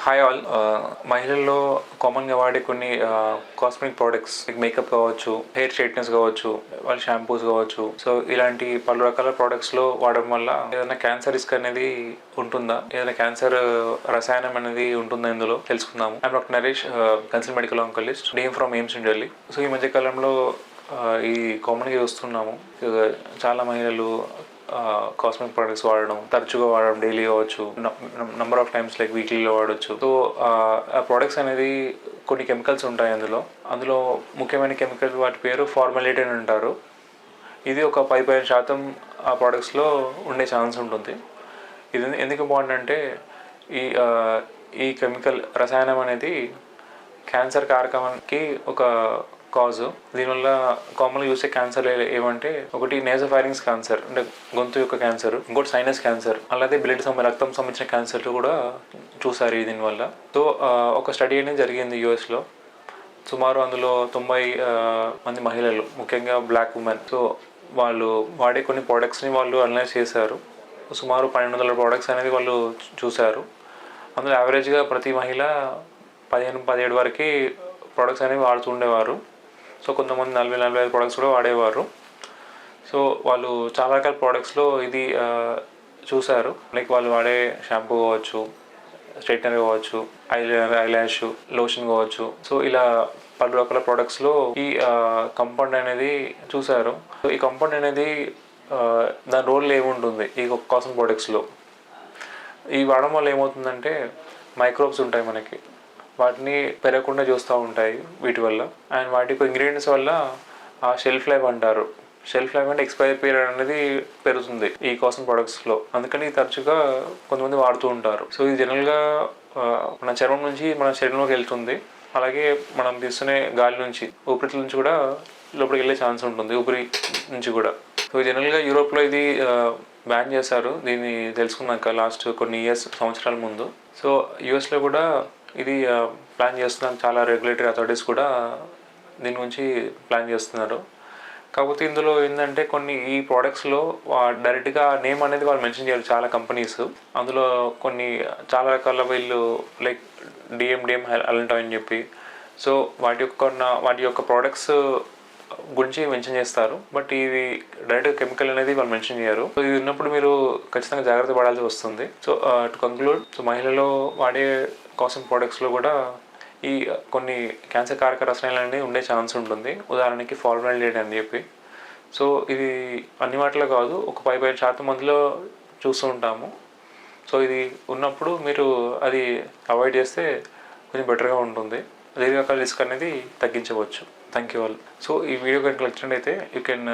Hi all. మహిళల్లో కామన్గా వాడే కొన్ని కాస్మెటిక్ ప్రోడక్ట్స్ మేకప్ కావచ్చు, హెయిర్ స్ట్రైట్నర్స్ కావచ్చు, వాళ్ళ షాంపూస్ కావచ్చు. సో ఇలాంటి పలు రకాల ప్రోడక్ట్స్లో వాడడం వల్ల ఏదైనా క్యాన్సర్ రిస్క్ అనేది ఉంటుందా, ఏదైనా క్యాన్సర్ రసాయనం అనేది ఉంటుందా ఇందులో తెలుసుకుందాము. I'm doctor Naresh, consult medical oncologist, DM from AIIMS in Delhi. So ఈ మధ్యకాలంలో ఈ కామన్గా చూస్తున్నాము, చాలా మహిళలు కాస్మెటిక్ ప్రోడక్ట్స్ వాడడం, తరచుగా వాడడం, డైలీ కావచ్చు, నంబర్ ఆఫ్ టైమ్స్ లైక్ వీక్లీలో వాడచ్చు. సో ఆ ప్రోడక్ట్స్ అనేది కొన్ని కెమికల్స్ ఉంటాయి అందులో ముఖ్యమైన కెమికల్ వాటి పేరు ఫార్మాలిటీ అని అంటారు. ఇది ఒక 15% ఆ ప్రోడక్ట్స్లో ఉండే ఛాన్స్ ఉంటుంది. ఇది ఎందుకు ఇంపార్టెంట్ అంటే ఈ కెమికల్ రసాయనం అనేది క్యాన్సర్ కారకానికి ఒక కాజు. దీనివల్ల కామన్గా చూసే క్యాన్సర్ ఏమంటే, ఒకటి నేజోఫారింగ్స్ క్యాన్సర్ అంటే గొంతు యొక్క క్యాన్సర్, ఇంకోటి సైనస్ క్యాన్సర్, అలాగే రక్తం సంబంధించిన క్యాన్సర్లు కూడా చూసారు దీనివల్ల. సో ఒక స్టడీ అనేది జరిగింది యూఎస్లో. సుమారు అందులో 90 మంది మహిళలు, ముఖ్యంగా బ్లాక్ ఉమెన్. సో వాళ్ళు వాడే కొన్ని ప్రోడక్ట్స్ని వాళ్ళు అనలైజ్ చేశారు. సుమారు 1200 ప్రోడక్ట్స్ అనేది వాళ్ళు చూశారు. అందులో యావరేజ్గా ప్రతి మహిళ 15-17 వరకు ప్రోడక్ట్స్ అనేవి వాడుతూ ఉండేవారు. సో కొంతమంది 40-45 ప్రోడక్ట్స్ కూడా వాడేవారు. సో వాళ్ళు చాలా రకాల ప్రోడక్ట్స్లో ఇది చూశారు. లైక్ వాళ్ళు వాడే షాంపూ కావచ్చు, స్ట్రైట్నర్ కావచ్చు, ఐలాష్ లోషన్ కావచ్చు. సో ఇలా పలు రకాల ప్రోడక్ట్స్లో ఈ కంపౌండ్ అనేది చూశారు. సో ఈ కంపౌండ్ అనేది దాని రోల్ ఏముంటుంది ఈ కాస్మెటిక్ ప్రోడక్ట్స్లో, ఈ వాడడం వల్ల ఏమవుతుందంటే మైక్రోబ్స్ ఉంటాయి మనకి, వాటిని పెరగకుండా చూస్తూ ఉంటాయి వీటి వల్ల. అండ్ వాటి ఇంగ్రీడియంట్స్ వల్ల ఆ షెల్ఫ్ లైఫ్ అంటారు. షెల్ఫ్ లైఫ్ అంటే ఎక్స్పైరీ పీరియడ్ అనేది పెరుగుతుంది ఈ కాస్మెటిక్ ప్రోడక్ట్స్లో. అందుకని తరచుగా కొంతమంది వాడుతూ ఉంటారు. సో ఇది జనరల్గా మన చర్మం నుంచి మన శరీరంలోకి వెళ్తుంది. అలాగే మనం తీసుకునే గాలి నుంచి, ఊపిరితిత్తుల నుంచి కూడా లోపలికి వెళ్ళే ఛాన్స్ ఉంటుంది, ఊపిరి నుంచి కూడా. సో జనరల్గా యూరోప్లో ఇది బ్యాన్ చేశారు, దీన్ని తెలుసుకున్నాక లాస్ట్ కొన్ని సంవత్సరాల ముందు. సో యూఎస్లో కూడా ఇది ప్లాన్ చేస్తున్నారు. చాలా రెగ్యులేటరీ అథారిటీస్ కూడా దీని గురించి ప్లాన్ చేస్తున్నారు. కాకపోతే ఇందులో ఏంటంటే ఈ ప్రోడక్ట్స్లో డైరెక్ట్గా నేమ్ అనేది వాళ్ళు మెన్షన్ చేయాలి చాలా కంపెనీస్. అందులో చాలా రకాల వీళ్ళు లైక్ డిఎం అలాంటివి అని చెప్పి, సో వాటి యొక్క ప్రోడక్ట్స్ గురించి మెన్షన్ చేస్తారు. బట్ ఇది డైరెక్ట్ కెమికల్ అనేది వాళ్ళు మెన్షన్ చేయరు. సో ఇది ఉన్నప్పుడు మీరు ఖచ్చితంగా జాగ్రత్త పడాల్సి వస్తుంది. సో టు కంక్లూడ్, సో మహిళలో వాడే కాస్మెటిక్ ప్రోడక్ట్స్లో కూడా ఈ కొన్ని క్యాన్సర్ కారక రసాయనాలు అనేవి ఉండే ఛాన్స్ ఉంటుంది. ఉదాహరణకి ఫార్మాలిటీ అని చెప్పి. సో ఇది అన్ని వాటిలో కాదు, ఒక 15% మందిలో చూస్తూ ఉంటాము. సో ఇది ఉన్నప్పుడు మీరు అది అవాయిడ్ చేస్తే కొంచెం బెటర్గా ఉంటుంది. దీర్ఘకాల రిస్క్ అనేది తగ్గించవచ్చు. Thank you all. సో ఈ వీడియో కనుక నచ్చినట్లయితే you can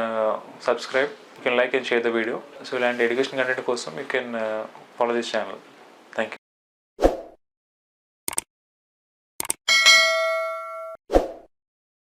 subscribe, you can like and share the video. So ఇలాంటి ఎడ్యుకేషన్ కంటెంట్ కోసం you can follow this channel. Thank you.